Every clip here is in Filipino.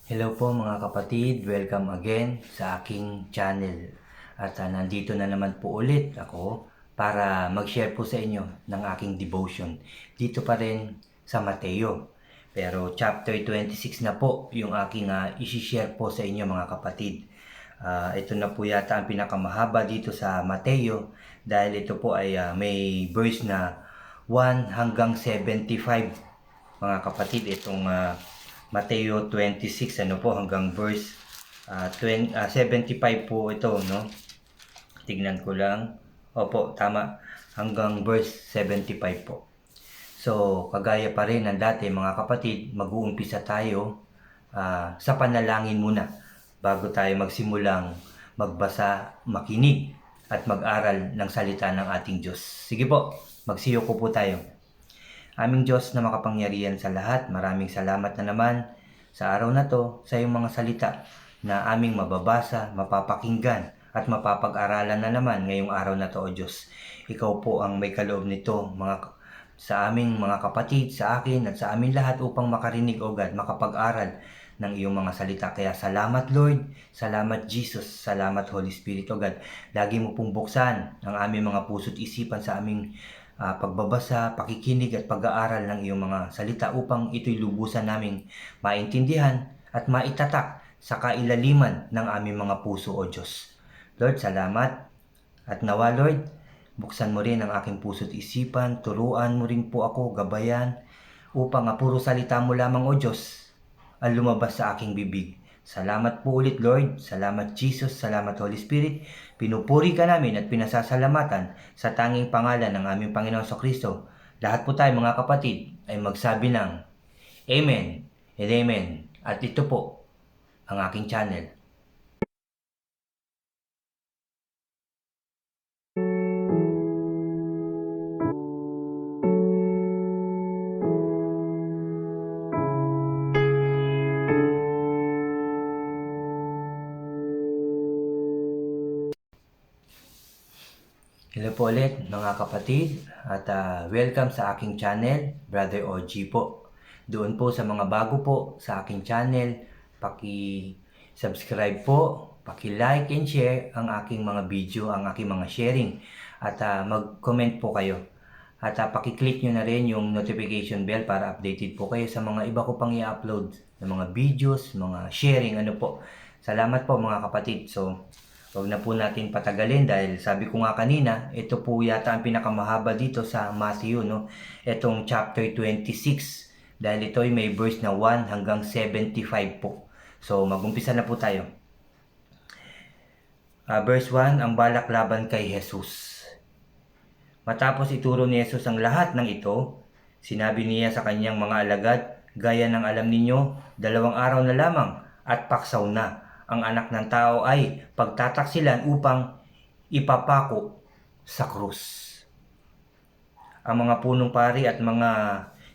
Hello po mga kapatid, welcome again sa aking channel. At nandito na naman po ulit ako para mag-share po sa inyo ng aking devotion. Dito pa rin sa Mateo. Pero chapter 26 na po yung aking isi-share po sa inyo mga kapatid. Ito na po yata ang pinakamahaba dito sa Mateo dahil ito po ay may verse na 1 hanggang 75 mga kapatid. Itong Mateo 26 po hanggang verse 75 po ito, no? Tignan ko lang. Opo, tama. Hanggang verse 75 po. So, kagaya pa rin ng dati mga kapatid, mag-uumpisa tayo sa panalangin muna bago tayo magsimulang magbasa, makinig at mag-aral ng salita ng ating Diyos. Sige po, magsiyoko po tayo. Aming Diyos na makapangyarihan sa lahat, maraming salamat na naman sa araw na to sa iyong mga salita na aming mababasa, mapapakinggan at mapapag-aralan na naman ngayong araw na to, O Diyos. Ikaw po ang may kaloob nito sa aming mga kapatid, sa akin at sa amin lahat upang makarinig, O God, makapag-aral ng iyong mga salita. Kaya salamat Lord, salamat Jesus, salamat Holy Spirit, O God. Lagi mo pong buksan ang aming mga puso't isipan sa aming pagbabasa, pakikinig at pag-aaral ng iyong mga salita upang ito'y lubusan naming maintindihan at maitatak sa kailaliman ng aming mga puso, O Diyos. Lord, salamat at nawa Lord, buksan mo rin ang aking puso't isipan, turuan mo rin po ako, gabayan, upang puro salita mo lamang, O Diyos, ang lumabas sa aking bibig. Salamat po ulit Lord, salamat Jesus, salamat Holy Spirit. Pinupuri ka namin at pinasasalamatan sa tanging pangalan ng aming Panginoon Kristo. Lahat po tayo mga kapatid ay magsabi ng Amen and Amen. At ito po ang aking channel. Hello po ulit mga kapatid at welcome sa aking channel, Brother OG po. Doon po sa mga bago po sa aking channel, paki-subscribe po, paki-like and share ang aking mga video, ang aking mga sharing at mag-comment po kayo. At paki-click nyo na rin yung notification bell para updated po kayo sa mga iba ko pang i-upload na mga videos, mga sharing, po. Salamat po mga kapatid. So, huwag na po natin patagalin dahil sabi ko nga kanina, ito po yata ang pinakamahaba dito sa Matthew, no? Itong chapter 26 dahil ito ay may verse na 1 hanggang 75 po. So magumpisa na po tayo. Verse 1, ang balak laban kay Jesus. Matapos ituro ni Jesus ang lahat ng ito, sinabi niya sa kanyang mga alagad, gaya ng alam ninyo, 2 araw na lamang at paksaw na ang anak ng tao ay pagtataksilan upang ipapako sa krus. Ang mga punong pari at mga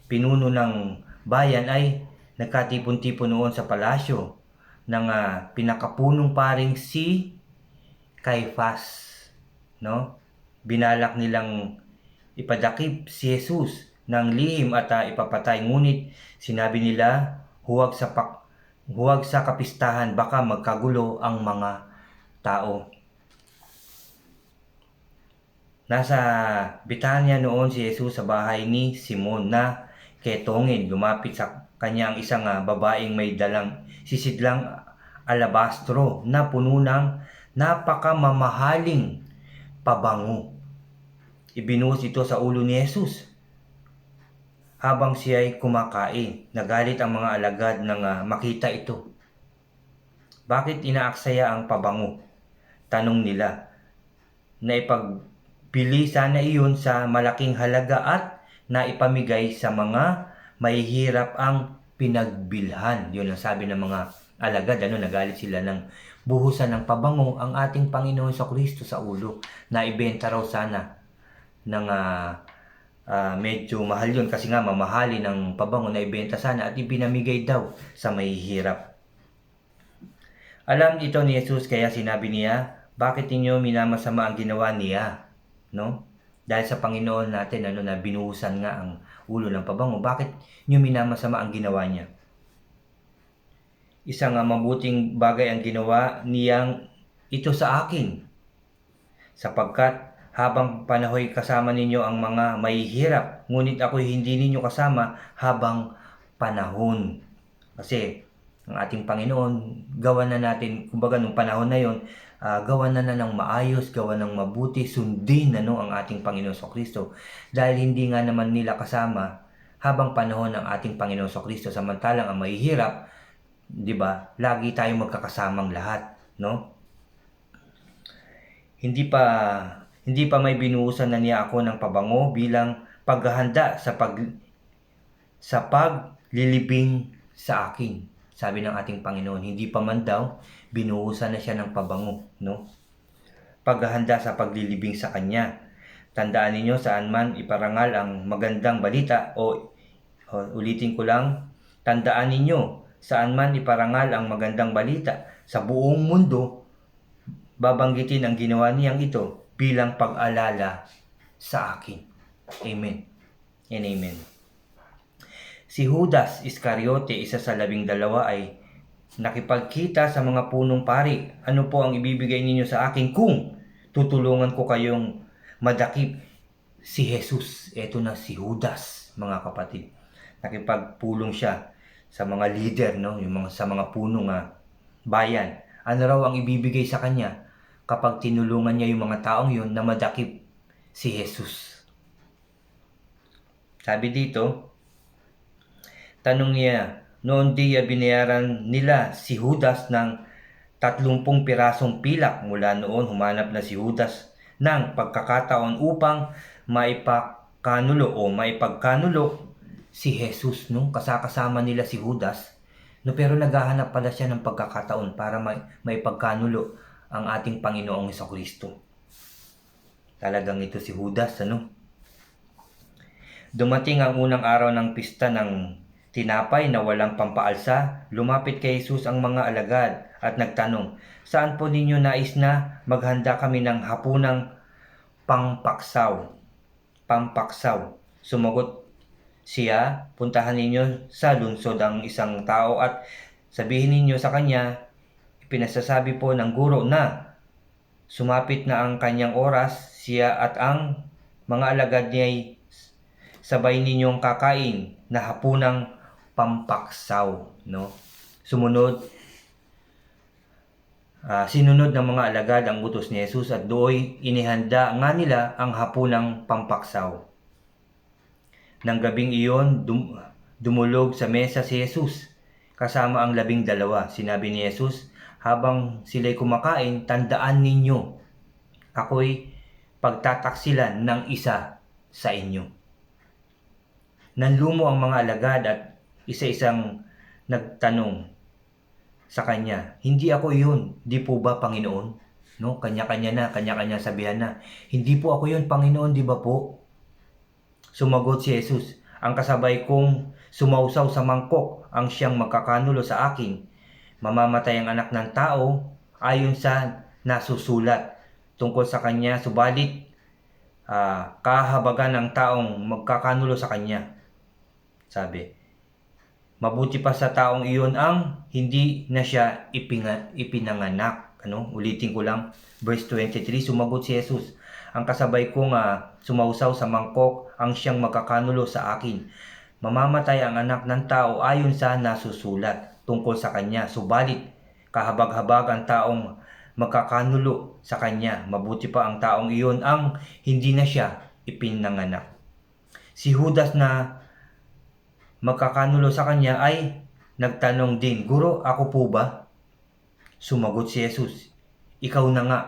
pinuno ng bayan ay nagkatipon-tipon noon sa palasyo ng pinakapunong paring si Caiphas, no? Binalak nilang ipadakip si Jesus ng lihim at ipapatay, ngunit sinabi nila huwag sa kapistahan, baka magkagulo ang mga tao. Nasa Betania noon si Jesus sa bahay ni Simon na ketongin. Lumapit sa kanya ang isang babaeng may dalang sisidlang alabastro na puno ng napakamamahaling pabango. Ibinuhos ito sa ulo ni Jesus. Habang siya ay kumakain, nagalit ang mga alagad nang makita ito. Bakit inaaksaya ang pabango? Tanong nila. Naipagbili sana iyon sa malaking halaga at naipamigay sa mga mahihirap ang pinagbilhan. Yun ang sabi ng mga alagad. Nagalit sila ng buhusan ng pabango ang ating Panginoon Kristo sa ulo. Naibenta raw sana ng medyo mahal yun kasi nga mamahali ng pabango na ibenta sana at ipinamigay daw sa mahihirap. Alam ito ni Jesus kaya sinabi niya, bakit ninyo minamasama ang ginawa niya? No? Dahil sa Panginoon natin na binuhusan nga ang ulo ng pabango, bakit niyo minamasama ang ginawa niya? isang mabuting bagay ang ginawa niyang ito sa akin, sapagkat habang panahoy kasama ninyo ang mga mahihirap, ngunit ako'y hindi ninyo kasama habang panahon. Kasi ang ating Panginoon, gawa na natin, kumbaga nung panahon na yon, gawa na ng maayos, gawa ng mabuti, sundin ang ating Panginoon Kristo. Dahil hindi nga naman nila kasama habang panahon ng ating Panginoon Kristo, samantalang ang mahihirap, 'di ba? Lagi tayong magkakasamang lahat, no? Hindi pa may binuhusan na niya ako ng pabango bilang paghahanda sa paglilibing sa akin. Sabi ng ating Panginoon, hindi pa man daw binuhusan na siya ng pabango, no? Paghahanda sa paglilibing sa kanya. Tandaan ninyo, saan man iparangal ang magandang balita, ulitin ko lang, tandaan ninyo, saan man iparangal ang magandang balita sa buong mundo, babanggitin ang ginawa niyang ito bilang pag-alala sa akin. Amen and amen. Si Judas Iscariote, isa sa 12, ay nakipagkita sa mga punong pari. Ano po ang ibibigay ninyo sa akin kung tutulungan ko kayong madakip si Jesus? Eto na si Judas, mga kapatid. Nakipagpulong siya sa mga leader, no? Sa mga punong bayan. Ano raw ang ibibigay sa kanya kapag tinulungan niya yung mga taong yun na madakip si Jesus? Sabi dito, tanong niya, noon diya binayaran nila si Judas ng 30 pirasong pilak. Mula noon, humanap na si Judas ng pagkakataon upang maipagkanulo si Jesus, no? Kasama nila si Judas, no? Pero naghahanap pala siya ng pagkakataon para maipagkanulo ang ating Panginoong Kristo. Talagang ito si Judas, ano? Dumating ang unang araw ng pista ng tinapay na walang pampaalsa. Lumapit kay Jesus ang mga alagad at nagtanong, saan po ninyo nais na maghanda kami ng hapunang pampaksaw? Sumagot siya, puntahan ninyo sa lungsod ang isang tao at sabihin ninyo sa kanya, ipinasasabi po ng guro na sumapit na ang kanyang oras, siya at ang mga alagad niya'y sabay ninyong kakain na hapunang pampaksaw, no? Sinunod ng mga alagad ang utos ni Jesus at do'y inihanda nga nila ang hapunang pampaksaw. Nang gabing iyon, dumulog sa mesa si Jesus kasama ang 12. Sinabi ni Jesus, habang sila'y kumakain, tandaan ninyo, ako'y pagtataksilan ng isa sa inyo. Nanlumo ang mga alagad at isa-isang nagtanong sa kanya, hindi ako iyon, di po ba Panginoon? No, kanya-kanya sabihan na, hindi po ako iyon Panginoon, di ba po? Sumagot si Jesus, ang kasabay kong sumausaw sa mangkok ang siyang magkakanulo sa akin. Mamamatay ang anak ng tao ayon sa nasusulat tungkol sa kanya, subalit kahabagan ng taong magkakanulo sa kanya. Sabi, mabuti pa sa taong iyon ang hindi na siya ipinanganak. Ulitin ko lang, verse 23, sumagot si Jesus, ang kasabay kong sumausaw sa mangkok ang siyang magkakanulo sa akin. Mamamatay ang anak ng tao ayon sa nasusulat tungkol sa kanya, subalit kahabag-habag ang taong magkakanulo sa kanya. Mabuti pa ang taong iyon ang hindi na siya ipinanganak. Si Judas na magkakanulo sa kanya ay nagtanong din, Guro, ako po ba? Sumagot si Jesus, ikaw na nga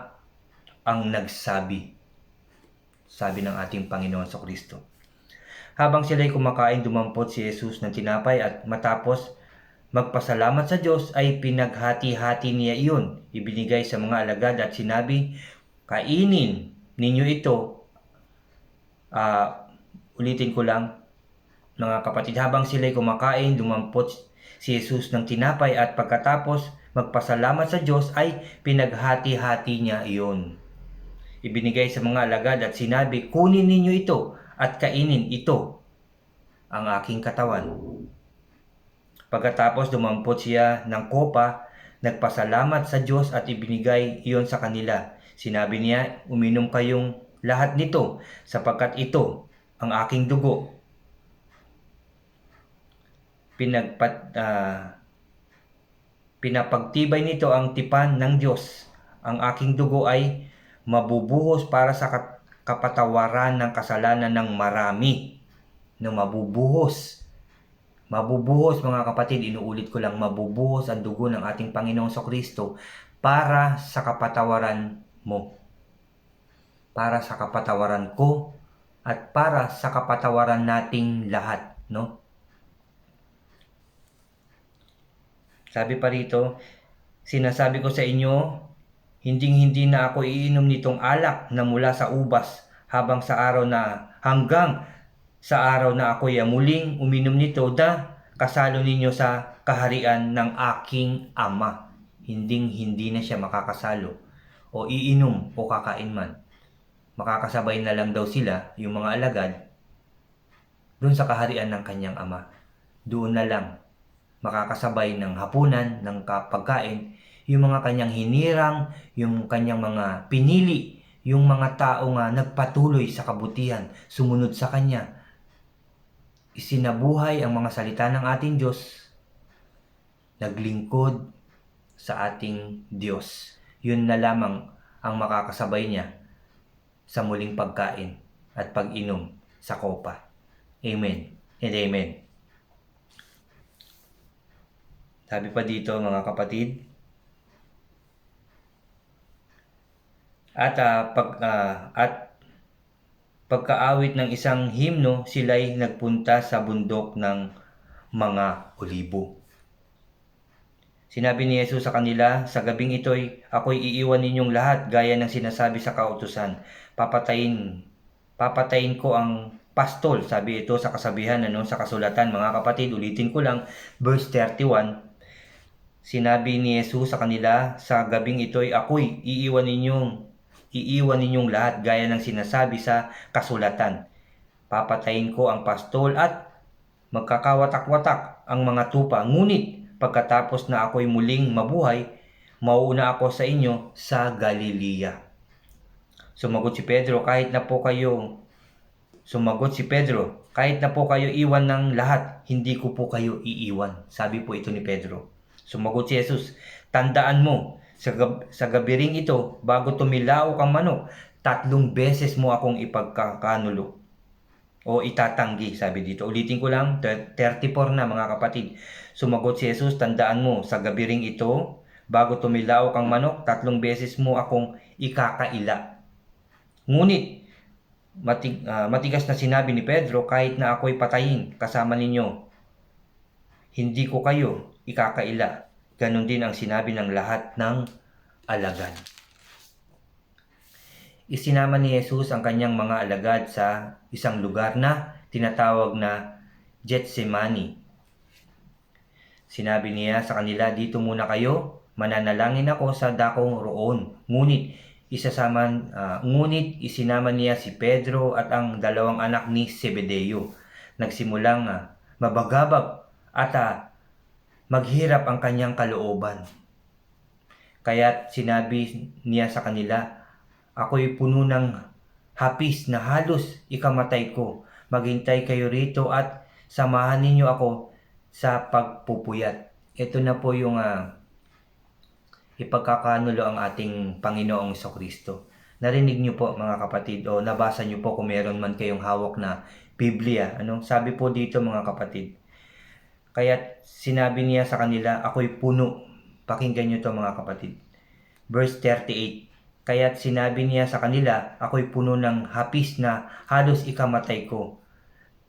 ang nagsabi, sabi ng ating Panginoon Kristo. Habang sila'y kumakain, dumampot si Jesus ng tinapay at matapos magpasalamat sa Diyos ay pinaghati-hati niya iyon. Ibinigay sa mga alagad at sinabi, kainin ninyo ito. Ulitin ko lang, mga kapatid, habang sila'y kumakain, dumampot si Jesus ng tinapay at pagkatapos magpasalamat sa Diyos ay pinaghati-hati niya iyon. Ibinigay sa mga alagad at sinabi, kunin ninyo ito at kainin, ito ang aking katawan. Pagkatapos dumampot siya ng kopa, nagpasalamat sa Diyos at ibinigay iyon sa kanila. Sinabi niya, uminom kayong lahat nito sapagkat ito ang aking dugo. Pinapagtibay nito ang tipan ng Diyos. Ang aking dugo ay mabubuhos para sa kapatawaran ng kasalanan ng marami. Mabubuhos. Mabubuhos, mga kapatid, inuulit ko lang, mabubuhos ang dugo ng ating Panginoong Kristo para sa kapatawaran mo. Para sa kapatawaran ko at para sa kapatawaran nating lahat, no? Sabi pa rito, sinasabi ko sa inyo, hindi na ako iinom nitong alak na mula sa ubas hanggang sa araw na ako'y muling uminom nito na kasalo ninyo sa kaharian ng aking Ama. Hindi na siya makakasalo o iinom o kakain man. Makakasabay na lang daw sila, yung mga alagad, doon sa kaharian ng kanyang Ama. Doon na lang makakasabay ng hapunan, ng pagkain, yung mga kanyang hinirang, yung kanyang mga pinili, yung mga taong nagpatuloy sa kabutihan, sumunod sa kanya, isinabuhay ang mga salita ng ating Diyos, naglingkod sa ating Diyos. Yun na lamang ang makakasabay niya sa muling pagkain at pag-inom sa kopa. Amen and amen. Sabi pa dito, mga kapatid, at pagkaawit ng isang himno, sila'y nagpunta sa bundok ng mga olibo. Sinabi ni Jesus sa kanila, sa gabing ito'y ako'y iiwan ninyong lahat gaya ng sinasabi sa kautusan. Papatayin ko ang pastol. Sabi ito sa kasabihan, sa kasulatan, mga kapatid. Ulitin ko lang, verse 31. Sinabi ni Jesus sa kanila, sa gabing ito'y ako'y iiwan ninyong lahat gaya ng sinasabi sa kasulatan. Papatayin ko ang pastol at magkakawatak-watak ang mga tupa. Ngunit pagkatapos na ako'y muling mabuhay, mauuna ako sa inyo sa Galilea. Sumagot si Pedro, kahit na po kayo iwan ng lahat, hindi ko po kayo iiwan. Sabi po ito ni Pedro. Sumagot si Jesus, tandaan mo, sa gabi ring ito, bago tumilaok ang manok, 3 beses mo akong ipagkakanulo o itatanggi, sabi dito. Ulitin ko lang, 34 na, mga kapatid. Sumagot si Jesus, tandaan mo, sa gabi ring ito, bago tumilaok ang manok, 3 beses mo akong ikakaila. Ngunit, matigas na sinabi ni Pedro, kahit na ako'y patayin kasama ninyo, hindi ko kayo ikakaila. Ganon din ang sinabi ng lahat ng alagad. Isinama ni Jesus ang kanyang mga alagad sa isang lugar na tinatawag na Getsemani. Sinabi niya sa kanila, dito muna kayo, mananalangin ako sa dakong roon. Ngunit isinama niya si Pedro at ang 2 anak ni Zebedeo. Nagsimulang mabagabag at maghirap ang kanyang kalooban. Kaya't sinabi niya sa kanila, ako'y puno ng hapis na halos ikamatay ko. Maghintay kayo rito at samahan ninyo ako sa pagpupuyat. Ito na po yung ipagkakanulo ang ating Panginoong Kristo. Narinig niyo po, mga kapatid, o nabasa niyo po kung meron man kayong hawak na Biblia. Sabi po dito, mga kapatid, kaya't sinabi niya sa kanila, ako'y puno. Pakinggan niyo to, mga kapatid. Verse 38. Kaya't sinabi niya sa kanila, ako'y puno ng hapis na halos ikamatay ko.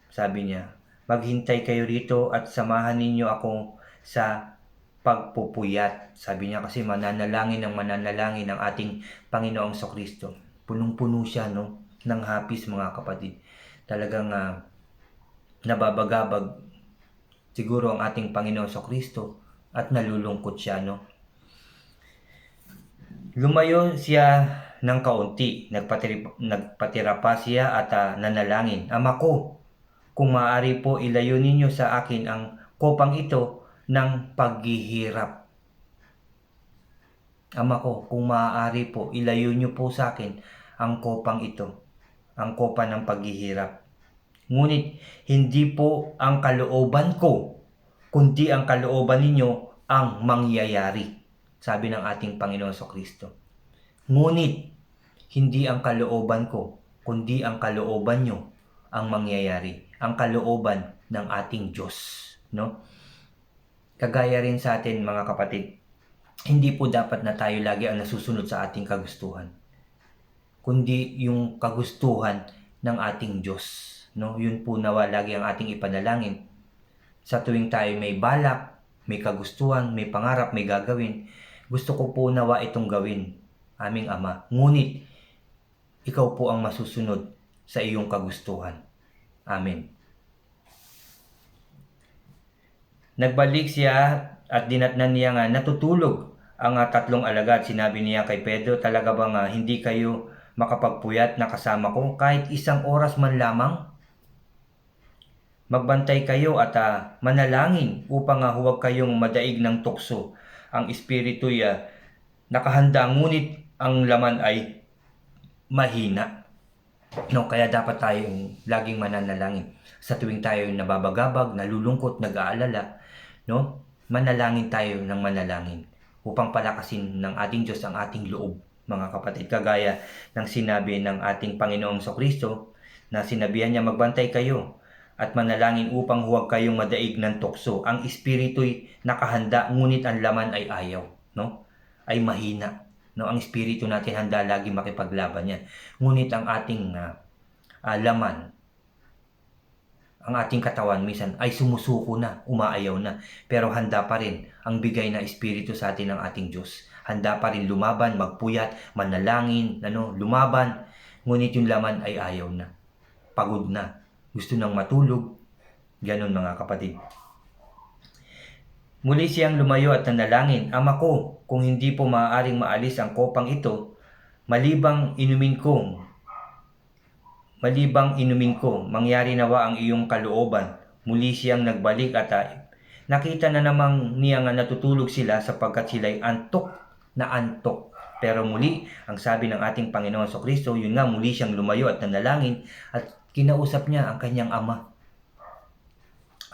Sabi niya, maghintay kayo rito at samahan ninyo ako sa pagpupuyat. Sabi niya kasi mananalangin ang ating Panginoong Kristo. Punong-puno siya ng hapis, mga kapatid. Talagang nababagabag siguro ang ating Panginoon Kristo at nalulungkot siya. Lumayo siya ng kaunti, nagpatira pa siya at nanalangin, Ama ko, kung maaari po ilayo ninyo sa akin ang kopang ito, ng paghihirap. Ama ko, kung maaari po, ilayo niyo po sa akin ang kopang ito, ang kopa ng paghihirap. Ngunit hindi po ang kalooban ko, kundi ang kalooban ninyo ang mangyayari, sabi ng ating Panginoon Kristo. Ngunit hindi ang kalooban ko, kundi ang kalooban nyo ang mangyayari, ang kalooban ng ating Diyos, no? Kagaya rin sa atin, mga kapatid, hindi po dapat na tayo lagi ang nasusunod sa ating kagustuhan, kundi yung kagustuhan ng ating Diyos, no? Yun po nawa lagi ang ating ipanalangin. Sa tuwing tayo may balak, may kagustuhan, may pangarap, may gagawin, gusto ko po nawa itong gawin, aming Ama. Ngunit, ikaw po ang masusunod sa iyong kagustuhan. Amen. Nagbalik siya at dinatnan niya nga natutulog ang tatlong alagad. Sinabi niya kay Pedro, talaga bang hindi kayo makapagpuyat na kasama ko kahit isang oras man lamang? Magbantay kayo at manalangin upang huwag kayong madaig ng tukso. Ang espiritu'y nakahanda, ngunit ang laman ay mahina. No, kaya dapat tayong laging mananalangin. Sa tuwing tayo nababagabag, nalulungkot, nag-aalala, no? Manalangin tayo ng manalangin upang palakasin ng ating Diyos ang ating loob, mga kapatid. Kagaya ng sinabi ng ating Panginoong Kristo na sinabihan niya, magbantay kayo at manalangin upang huwag kayong madaig ng tukso. Ang espiritu'y nakahanda, ngunit ang laman ay ayaw, no? Ay mahina. No, ang espiritu natin handa lagi makipaglaban yan. Ngunit ang ating laman, ang ating katawan minsan ay sumusuko na, umaayaw na. Pero handa pa rin ang bigay na espiritu sa atin ng ating Diyos. Handa pa rin lumaban, magpuyat, manalangin, lumaban. Ngunit yung laman ay ayaw na. Pagod na. Gusto nang matulog. Ganon, mga kapatid. Muli siyang lumayo at nanalangin, Ama ko, kung hindi po maaaring maalis ang kopang ito, malibang inumin ko, mangyari nawa ang iyong kalooban. Muli siyang nagbalik at nakita na namang niya nga natutulog sila sapagkat sila'y antok na antok. Pero muli, ang sabi ng ating Panginoon Kristo, yun nga, muli siyang lumayo at nanalangin at kinausap niya ang kanyang ama.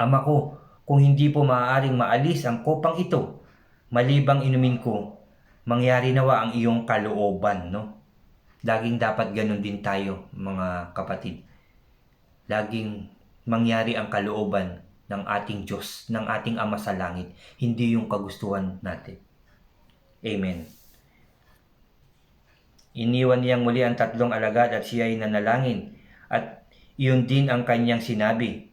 Ama ko, kung hindi po maaaring maalis ang kopang ito, malibang inumin ko, mangyari nawa ang iyong kalooban, no? Laging dapat ganun din tayo, mga kapatid. Laging mangyari ang kalooban ng ating Diyos, ng ating Ama sa langit, hindi yung kagustuhan natin. Amen. Iniwan niyang muli ang tatlong alagad at siya ay nanalangin, at iyon din ang kanyang sinabi.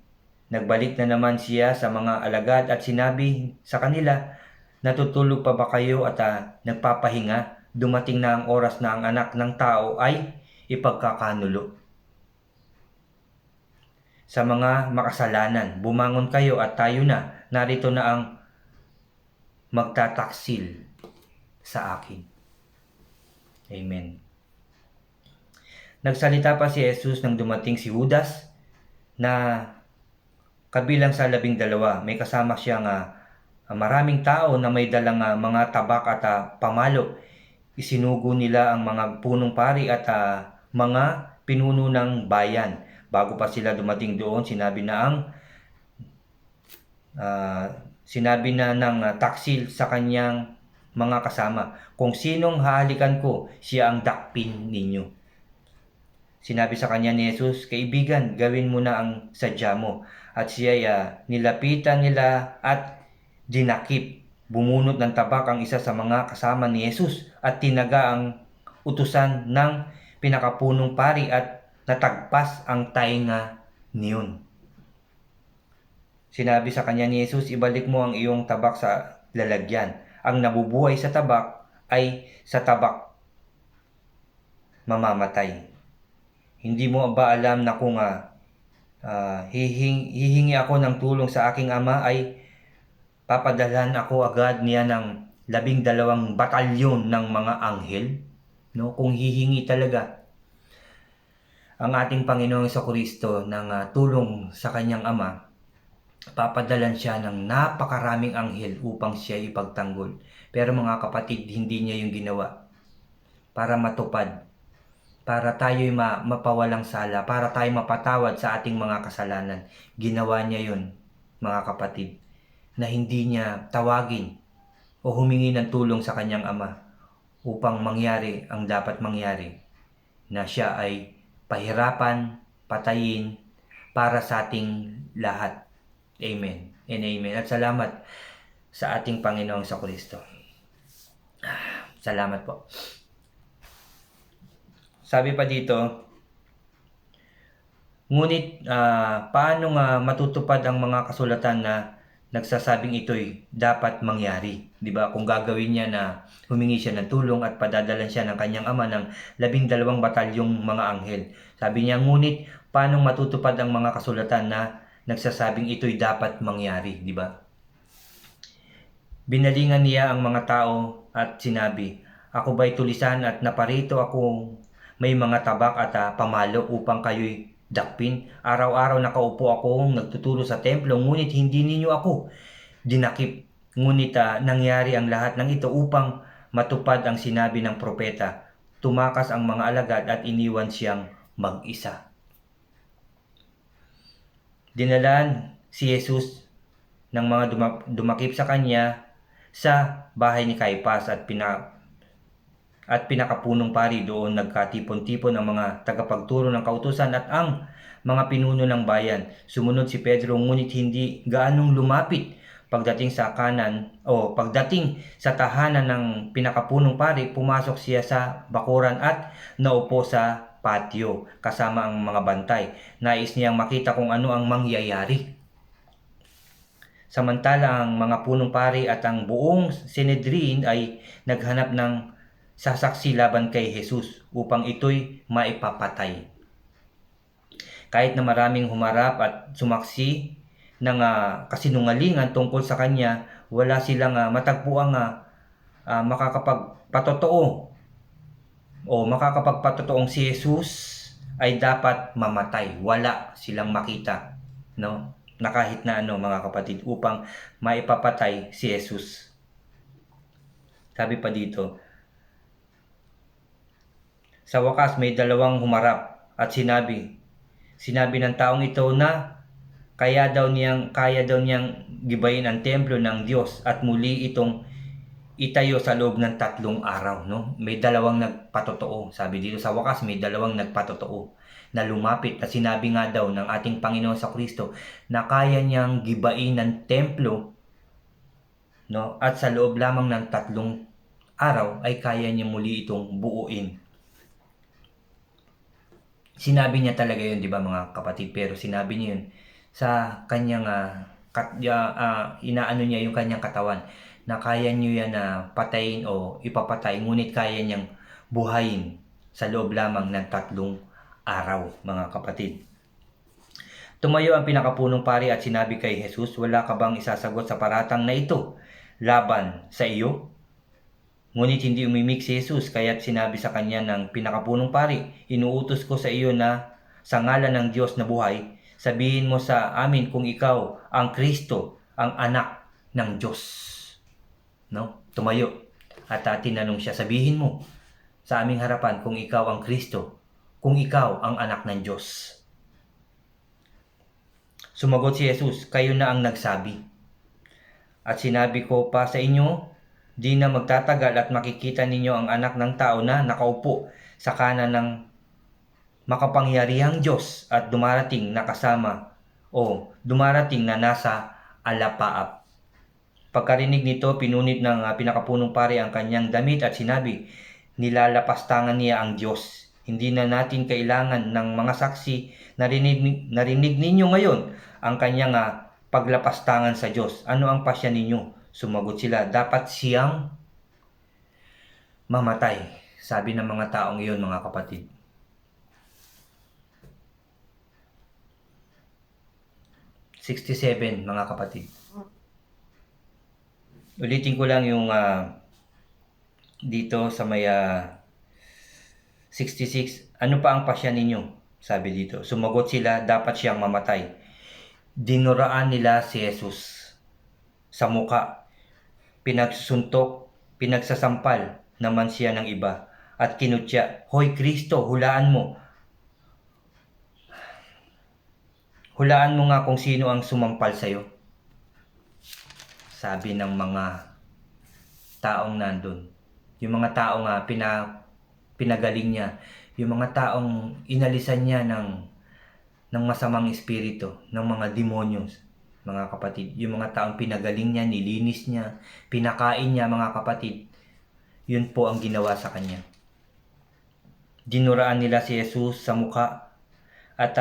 Nagbalik na naman siya sa mga alagad at sinabi sa kanila, natutulog pa ba kayo at nagpapahinga? Dumating na ang oras na ang anak ng tao ay ipagkakanulo. Sa mga makasalanan, bumangon kayo at tayo na, narito na ang magtataksil sa akin. Amen. Nagsalita pa si Jesus nang dumating si Judas na kabilang sa 12, may kasama siyang maraming tao na may dalang mga tabak at pamalo. Isinugo nila ang mga punong pari at mga pinuno ng bayan. Bago pa sila dumating doon, sinabi na ng taksil sa kanyang mga kasama, kung sinong hahalikan ko, siya ang dakpin ninyo. Sinabi sa kanya ni Jesus, kaibigan, gawin mo na ang sadya mo. At siya nilapitan nila at dinakip. Bumunot ng tabak ang isa sa mga kasama ni Jesus at tinaga ang utusan ng pinakapunong pari at natagpas ang tainga niyon. Sinabi sa kanya ni Jesus, ibalik mo ang iyong tabak sa lalagyan. Ang nabubuhay sa tabak ay sa tabak mamamatay. Hindi mo ba alam na kung hihingi ako ng tulong sa aking ama ay papadalhan ako agad niya ng 12 batalyon ng mga anghel? No? Kung hihingi talaga ang ating Panginoong Kristo ng tulong sa kanyang ama, Papadalan siya ng napakaraming anghel upang siya ipagtanggol. Pero mga kapatid, hindi niya yung ginawa para matupad, para tayo'y mapawalang sala, para tayo mapatawad sa ating mga kasalanan. Ginawa niya yun, mga kapatid, na hindi niya tawagin o humingi ng tulong sa kanyang ama upang mangyari ang dapat mangyari, na siya ay pahirapan, patayin para sa ating lahat. Amen and amen. At salamat sa ating Panginoong Kristo. Salamat po. Sabi pa dito, ngunit paano nga matutupad ang mga kasulatan na nagsasabing ito'y dapat mangyari? Diba? Kung gagawin niya na humingi siya ng tulong at padadalan siya ng kanyang ama ng 12 batalyong mga anghel. Sabi niya, ngunit paano matutupad ang mga kasulatan na nagsasabing ito'y dapat mangyari, di ba? Binalingan niya ang mga tao at sinabi, ako ba'y tulisan at naparito ako may mga tabak at pamalo upang kayo'y dakpin? Araw-araw nakaupo akong nagtuturo sa templo, ngunit hindi ninyo ako dinakip. Ngunit nangyari ang lahat ng ito upang matupad ang sinabi ng propeta. Tumakas ang mga alagad at iniwan siyang mag-isa. Dinalan si Jesus ng mga dumakip sa kanya sa bahay ni Caiphas at pinakapunong pari. Doon nagkatipon-tipon ang mga tagapagturo ng kautusan at ang mga pinuno ng bayan. Sumunod si Pedro, ngunit hindi gaanong lumapit. Pagdating sa tahanan ng pinakapunong pari, pumasok siya sa bakuran at naupo sa patio kasama ang mga bantay. Nais niyang makita kung ano ang mangyayari. Samantala ang mga punong pari at ang buong Sanhedrin ay naghanap ng sasaksi laban kay Jesus upang ito'y maipapatay. Kahit na maraming humarap at sumaksi ng kasinungalingan tungkol sa kanya, wala silang matagpuang makakapagpatotoong si Jesus ay dapat mamatay. Wala silang makita, no? Na kahit na mga kapatid, upang maipapatay si Jesus. Sabi pa dito, sa wakas may dalawang humarap at sinabi ng taong ito na kaya daw niyang gibayin ang templo ng Diyos at muli itong itayo sa loob ng 3 araw, no? May dalawang nagpatotoo. Sabi dito, sa wakas may dalawang nagpatotoo na lumapit, na sinabi nga daw ng ating Panginoon Kristo na kaya niyang gibain ng templo, no? At sa loob lamang ng 3 araw ay kaya niya muli itong buuin. Sinabi niya talaga yun, di ba mga kapatid? Pero sinabi niya yun sa kanyang inaano niya yung kanyang katawan, na kaya niyo yan na patayin o ipapatay, ngunit kaya niyang buhayin sa loob lamang ng 3 araw, mga kapatid. Tumayo ang pinakapunong pari at sinabi kay Jesus, wala ka bang isasagot sa paratang na ito laban sa iyo? Ngunit hindi umimik si Jesus, kaya't sinabi sa kanya ng pinakapunong pari, inuutos ko sa iyo na sa ngalan ng Diyos na buhay, sabihin mo sa amin kung ikaw ang Kristo, ang anak ng Diyos. No? Tumayo at tinanong siya, sabihin mo sa aming harapan kung ikaw ang Kristo, kung ikaw ang anak ng Diyos. Sumagot si Jesus, kayo na ang nagsabi. At sinabi ko pa sa inyo, di na magtatagal at makikita ninyo ang anak ng tao na nakaupo sa kanan ng makapangyarihang Diyos at dumarating na nasa alapaap. Pagkarinig nito, pinunit ng pinakapunong pari ang kanyang damit at sinabi, nilalapastangan niya ang Diyos. Hindi na natin kailangan ng mga saksi. Narinig ninyo ngayon ang kanyang paglapastangan sa Diyos. Ano ang pasya ninyo? Sumagot sila, dapat siyang mamatay. Sabi ng mga taong iyon, mga kapatid. #67, mga kapatid. Ulitin ko lang yung dito sa may 66. Ano pa ang pasya ninyo? Sabi dito. Sumagot sila, dapat siyang mamatay. Dinuraan nila si Jesus sa muka, pinagsusuntok, pinagsasampal naman siya ng iba at kinutya, "Hoy Kristo, hulaan mo nga kung sino ang sumampal sa'yo." Sabi ng mga taong nandun. Yung mga taong pinagaling niya, yung mga taong inalisan niya ng masamang espiritu, ng mga demonyo, mga kapatid. Yung mga taong pinagaling niya, nilinis niya, pinakain niya, mga kapatid. Yun po ang ginawa sa kanya. Dinuraan nila si Jesus sa mukha at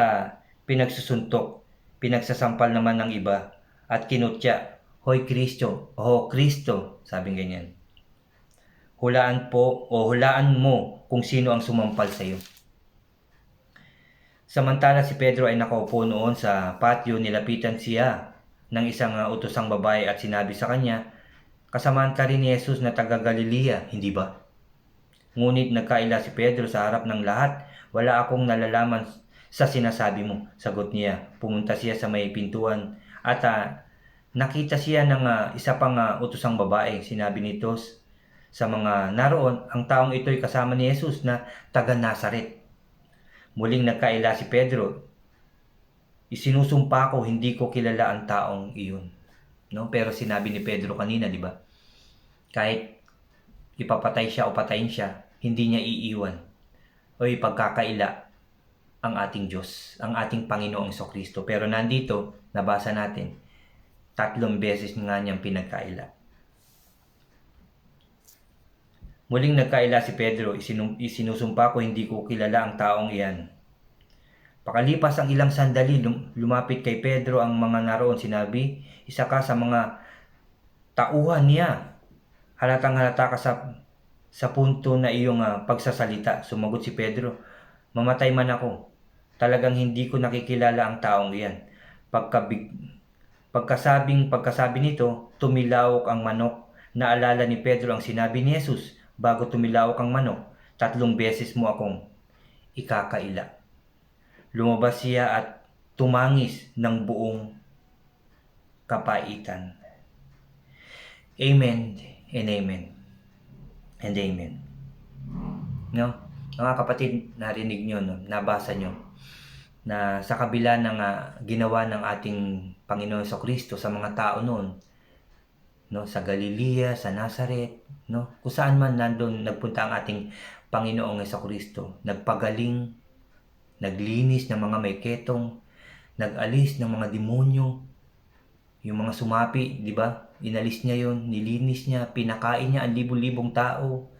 pinagsusuntok, pinagsasampal naman ng iba at kinutya, "Hoy Kristo, oh Kristo," sabing ganyan. Hulaan mo kung sino ang sumampal sa iyo." Samantala si Pedro ay nakaupo noon sa patio, nilapitan siya ng isang utosang babae at sinabi sa kanya, "Kasamaan ka rin ni Jesus na taga Galilea, hindi ba?" Ngunit nagkaila si Pedro sa harap ng lahat, "Wala akong nalalaman sa sinasabi mo," sagot niya. Pumunta siya sa may pintuan at nakita siya ng isa pang utosang babae. Sinabi nito sa mga naroon, "Ang taong ito'y kasama ni Jesus na taga Nazaret." Muling nagkaila si Pedro, "Isinusumpa ko, hindi ko kilala ang taong iyon." No? Pero sinabi ni Pedro kanina, di ba? Kahit ipapatay siya o patayin siya, hindi niya iiwan o ipagkakaila ang ating Diyos, ang ating Panginoong Jesucristo. Pero nandito, nabasa natin, 3 beses nga niyang pinagkaila. Muling nagkaila si Pedro, "Isinusumpa ko, hindi ko kilala ang taong iyan." Pakalipas ang ilang sandali, lumapit kay Pedro ang mga naroon. Sinabi, "Isa ka sa mga tauhan niya. Halatang halata ka sa punto na iyong pagsasalita." Sumagot si Pedro, "Mamatay man ako, talagang hindi ko nakikilala ang taong iyan." Pagkasabi nito, tumilawok ang manok. Naalala ni Pedro ang sinabi ni Jesus, "Bago tumilawok ang manok, 3 beses mo akong ikakaila." Lumabas siya at tumangis ng buong kapaitan. Amen and amen and amen. No? Mga kapatid, narinig nyo, no? Nabasa nyo na sa kabila ng ginawa ng ating Panginoon Jesucristo sa mga tao noon, no, sa Galilea, sa Nazaret, no, kung saan man nandun nagpunta ang ating Panginoong Jesucristo, nagpagaling, naglinis ng mga may ketong, nag-alis ng mga demonyo, yung mga sumapi, di ba? Inalis niya yon, nilinis niya, pinakain niya ang libu-libong tao,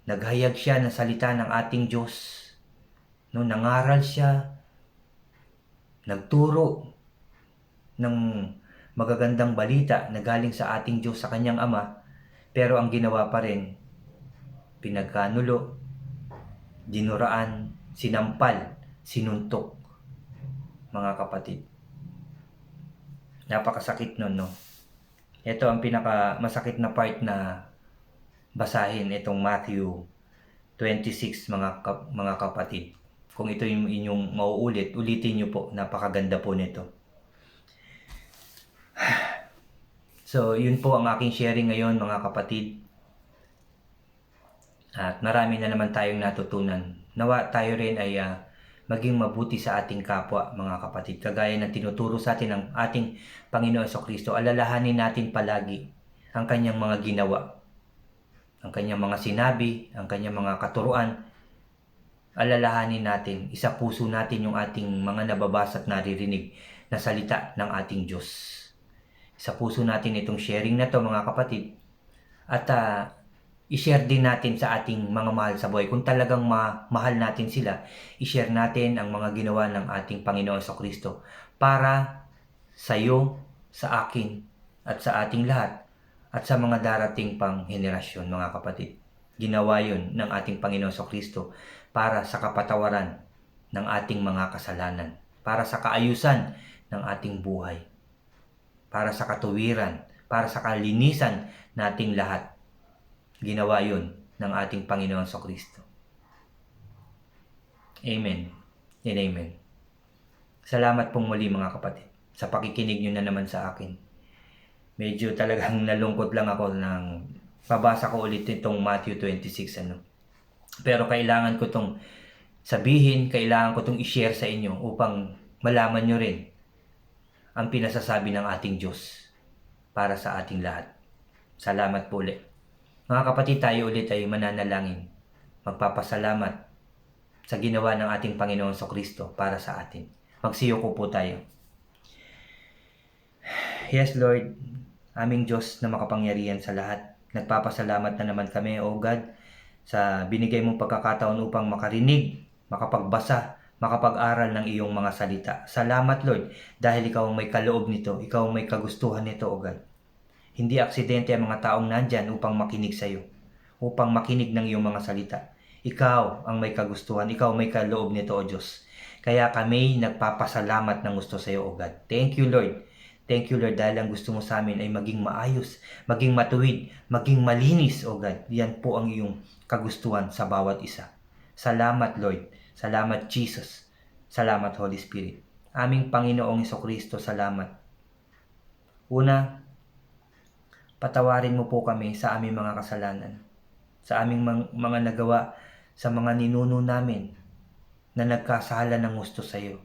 naghayag siya ng salita ng ating Diyos, no, nangaral siya, nagturo ng magagandang balita na galing sa ating Diyos sa kanyang Ama. Pero ang ginawa pa rin, pinagkanulo, dinuraan, sinampal, sinuntok, mga kapatid. Napakasakit nun, no? Ito ang pinakamasakit na part na basahin, itong Matthew 26, mga kapatid. Kung ito yung inyong mauulit, ulitin nyo po. Napakaganda po nito. So, yun po ang aking sharing ngayon, mga kapatid. At marami na naman tayong natutunan. Nawa tayo rin ay maging mabuti sa ating kapwa, mga kapatid. Kagaya ng tinuturo sa atin ng ating Panginoon Jesucristo, alalahanin natin palagi ang kanyang mga ginawa, ang kanyang mga sinabi, ang kanyang mga katuruan. Alalahanin natin, isapuso natin yung ating mga nababasa at naririnig na salita ng ating Diyos. Isapuso natin itong sharing na to, mga kapatid. At i-share din natin sa ating mga mahal sa buhay. Kung talagang mahal natin sila, i-share natin ang mga ginawa ng ating Panginoon Jesucristo para sa iyo, sa akin, at sa ating lahat, at sa mga darating pang henerasyon, mga kapatid. Ginawa yun ng ating Panginoon Jesucristo para sa kapatawaran ng ating mga kasalanan, para sa kaayusan ng ating buhay, para sa katuwiran, para sa kalinisan nating lahat. Ginawa yun ng ating Panginoon Jesucristo. Amen and amen. Salamat pong muli, mga kapatid. sa pakikinig nyo na naman sa akin. Medyo talagang nalungkot lang ako nang pabasa ko ulit itong Matthew 26 Pero kailangan ko itong sabihin, kailangan ko itong i-share sa inyo upang malaman nyo rin ang pinasasabi ng ating Diyos para sa ating lahat. Salamat po ulit. Mga kapatid, tayo ulit ay mananalangin. Magpapasalamat sa ginawa ng ating Panginoon Kristo para sa atin. Magsiyoko po tayo. Yes, Lord, aming Diyos na makapangyarihan sa lahat. Nagpapasalamat na naman kami, O God, sa binigay mong pagkakataon upang makarinig, makapagbasa, makapag-aral ng iyong mga salita. Salamat, Lord, dahil ikaw ang may kaloob nito, ikaw ang may kagustuhan nito, O God. Hindi aksidente ang mga taong nandyan upang makinig sa iyo, upang makinig ng iyong mga salita. Ikaw ang may kagustuhan, ikaw ang may kaloob nito, O Diyos. Kaya kami nagpapasalamat ng gusto sa iyo, O God. Thank you, Lord. Thank you, Lord, dahil ang gusto mo sa amin ay maging maayos, maging matuwid, maging malinis, O God. Yan po ang iyong kagustuhan sa bawat isa. Salamat, Lord. Salamat, Jesus. Salamat, Holy Spirit. Aming Panginoong Jesucristo, salamat. Una, patawarin mo po kami sa aming mga kasalanan, sa aming mga nagawa, sa mga ninuno namin na nagkasala ng gusto sa iyo.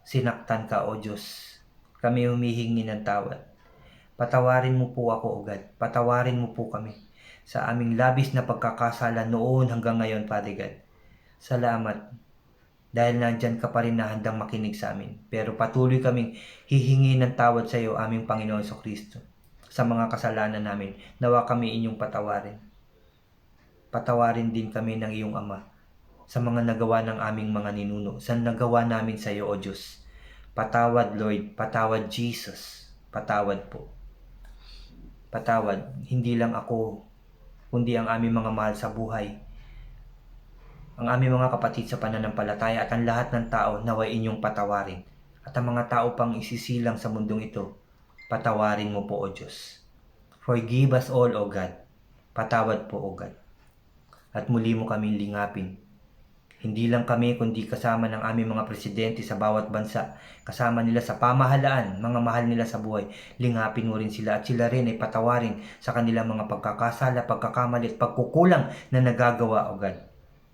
Sinaktan ka, O Diyos. Kami humihingi ng tawad. Patawarin mo po ako, O God. Patawarin mo po kami sa aming labis na pagkakasala noon hanggang ngayon, Father God. Salamat dahil nandyan ka pa rin na handang makinig sa amin. Pero patuloy kaming hihingi ng tawad sa iyo, aming Panginoon Jesucristo. Sa mga kasalanan namin, nawa kami inyong patawarin. Patawarin din kami ng iyong Ama sa mga nagawa ng aming mga ninuno, sa nagawa namin sa iyo, O Diyos. Patawad, Lord. Patawad, Jesus. Patawad po. Patawad. Hindi lang ako, kundi ang aming mga mahal sa buhay, ang aming mga kapatid sa pananampalataya at ang lahat ng tao naway inyong patawarin. At ang mga tao pang isisilang sa mundong ito, patawarin mo po, O Diyos. Forgive us all, O God. Patawad po, O God. At muli mo kaming lingapin. Hindi lang kami kundi kasama ng aming mga presidente sa bawat bansa, kasama nila sa pamahalaan, mga mahal nila sa buhay. Lingapin mo rin sila at sila rin ay patawarin sa kanilang mga pagkakasala, pagkakamali at pagkukulang na nagagawa, O God.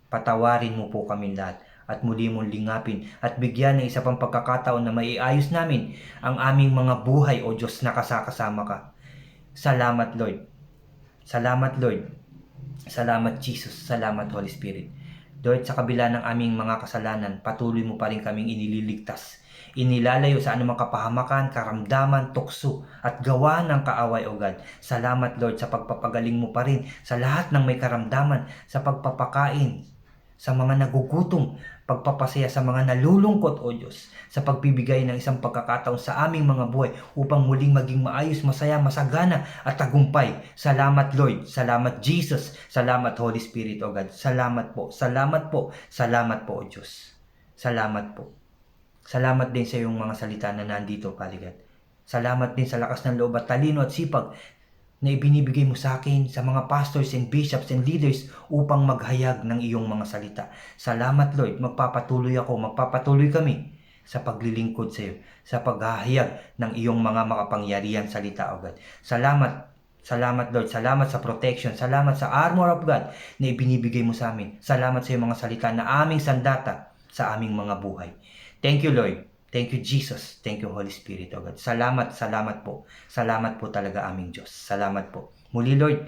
Patawarin mo po kami lahat at muli mong lingapin at bigyan ng isa pang pagkakataon na maiayos namin ang aming mga buhay, O Diyos, na kasama ka. Salamat, Lord. Salamat, Lord. Salamat, Jesus. Salamat, Holy Spirit. Lord, sa kabila ng aming mga kasalanan, patuloy mo pa rin kaming inililigtas. Inilalayo sa anumang kapahamakan, karamdaman, tukso, at gawa ng kaaway, O God. Salamat, Lord, sa pagpapagaling mo pa rin sa lahat ng may karamdaman, sa pagpapakain, sa mga nagugutom, pagpapasaya sa mga nalulungkot, O Diyos, sa pagbibigay ng isang pagkakataon sa aming mga buhay upang muling maging maayos, masaya, masagana at tagumpay. Salamat, Lord. Salamat, Jesus. Salamat, Holy Spirit, O God. Salamat po. Salamat po. Salamat po, O Diyos. Salamat po. Salamat din sa iyong mga salita na nandito, Father God. Salamat din sa lakas ng loob at talino at sipag na ibinibigay mo sa akin, sa mga pastors and bishops and leaders upang maghayag ng iyong mga salita. Salamat, Lord. Magpapatuloy kami sa paglilingkod sa iyo, sa paghahayag ng iyong mga makapangyarihan salita, O God. Salamat, Lord. Salamat sa protection. Salamat sa armor of God na ibinibigay mo sa amin. Salamat sa iyong mga salita na aming sandata sa aming mga buhay. Thank you, Lord. Thank you, Jesus. Thank you, Holy Spirit, O God. Salamat po. Salamat po talaga aming Diyos. Salamat po. Muli, Lord,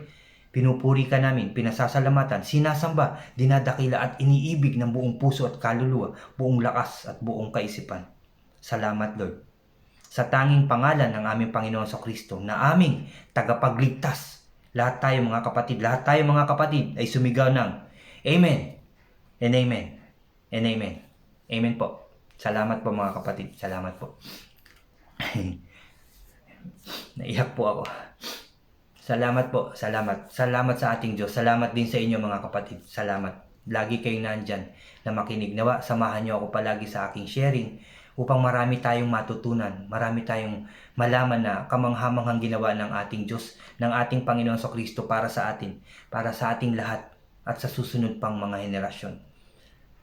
pinupuri ka namin, pinasasalamatan, sinasamba, dinadakila at iniibig ng buong puso at kaluluwa, buong lakas at buong kaisipan. Salamat, Lord. Sa tanging pangalan ng aming Panginoon Kristo na aming tagapagligtas, lahat tayo mga kapatid ay sumigaw ng Amen and Amen and Amen. Amen po. Salamat po mga kapatid. Salamat po. Naiyak po ako. Salamat po. Salamat. Salamat sa ating Diyos. Salamat din sa inyo mga kapatid. Salamat. Lagi kayong nandyan na makinig. Nawa, samahan niyo ako palagi sa aking sharing upang marami tayong matutunan. Marami tayong malaman na kamanghamanghang ginawa ng ating Diyos, ng ating Panginoon Kristo para sa atin, para sa ating lahat at sa susunod pang mga henerasyon.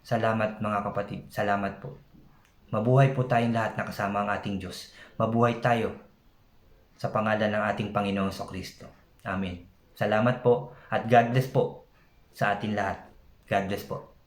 Salamat mga kapatid. Salamat po. Mabuhay po tayong lahat na kasama ang ating Diyos. Mabuhay tayo sa pangalan ng ating Panginoong Kristo. Amen. Salamat po at God bless po sa ating lahat. God bless po.